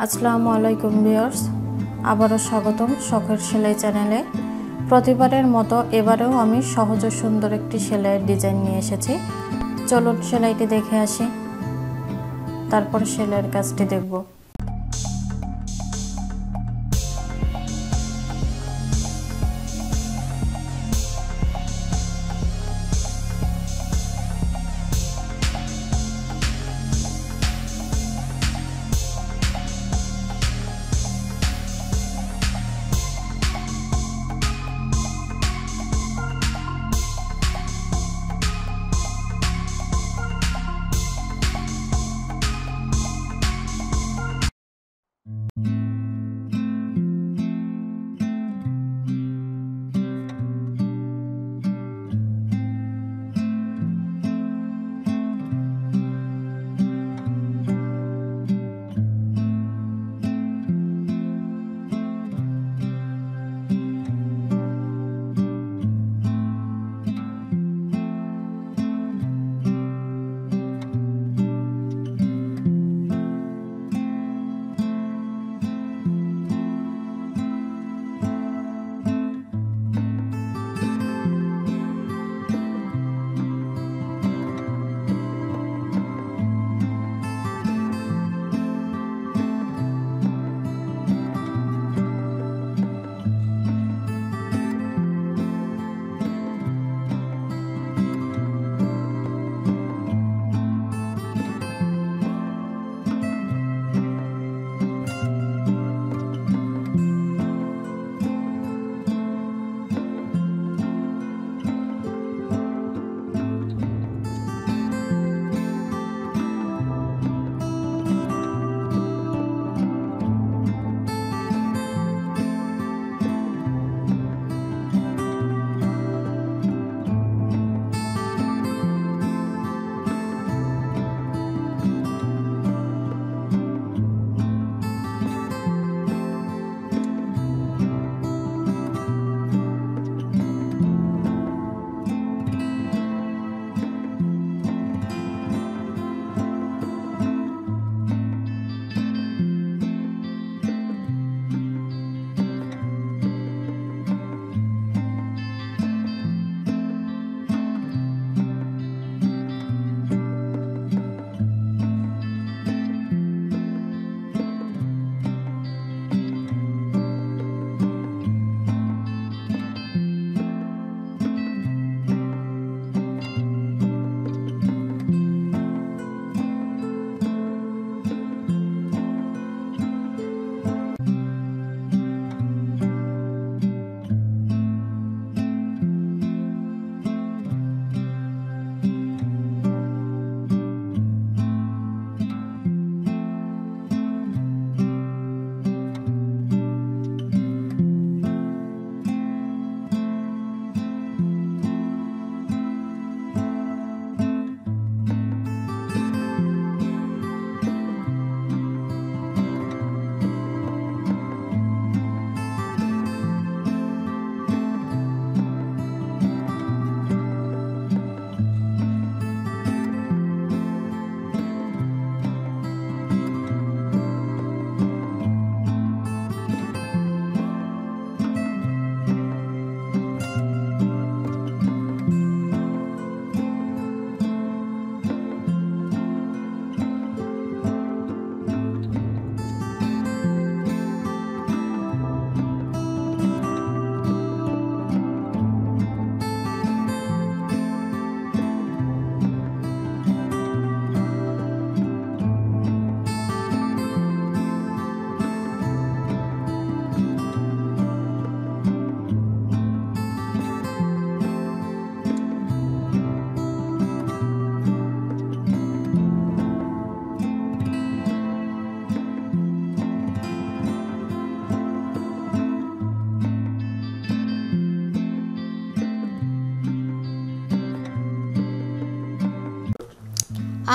আসসালামু আলাইকুম ভিউয়ার্স, আবারও স্বাগতম শখের সেলাই চ্যানেলে। প্রতিবারের মতো এবারেও আমি সহজ ও সুন্দর একটি সেলাইয়ের ডিজাইন নিয়ে এসেছি। চলুন সেলাইটি দেখে আসি, তারপর সেলাইয়ের কাজটি দেখব।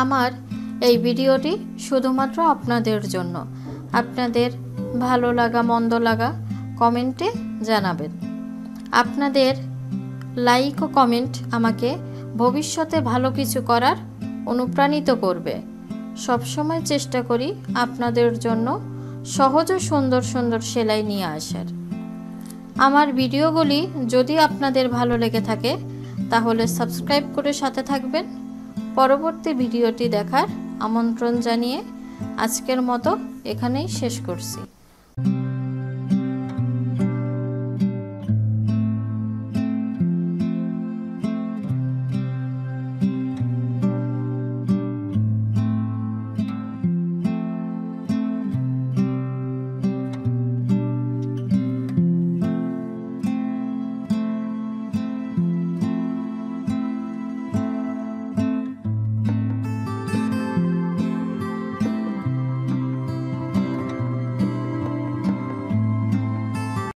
আমার এই ভিডিওটি শুধুমাত্র আপনাদের জন্য। আপনাদের ভালো লাগা মন্দ লাগা কমেন্টে জানাবেন। আপনাদের লাইক ও কমেন্ট আমাকে ভবিষ্যতে ভালো কিছু করার অনুপ্রাণিত করবে। সবসময় চেষ্টা করি আপনাদের জন্য সহজ ও সুন্দর সুন্দর সেলাই নিয়ে আসার। আমার ভিডিওগুলি যদি আপনাদের ভালো লেগে থাকে তাহলে সাবস্ক্রাইব করে সাথে থাকবেন। পরবর্তী ভিডিওটি দেখার আমন্ত্রণ জানিয়ে আজকের মতো এখানেই শেষ করছি।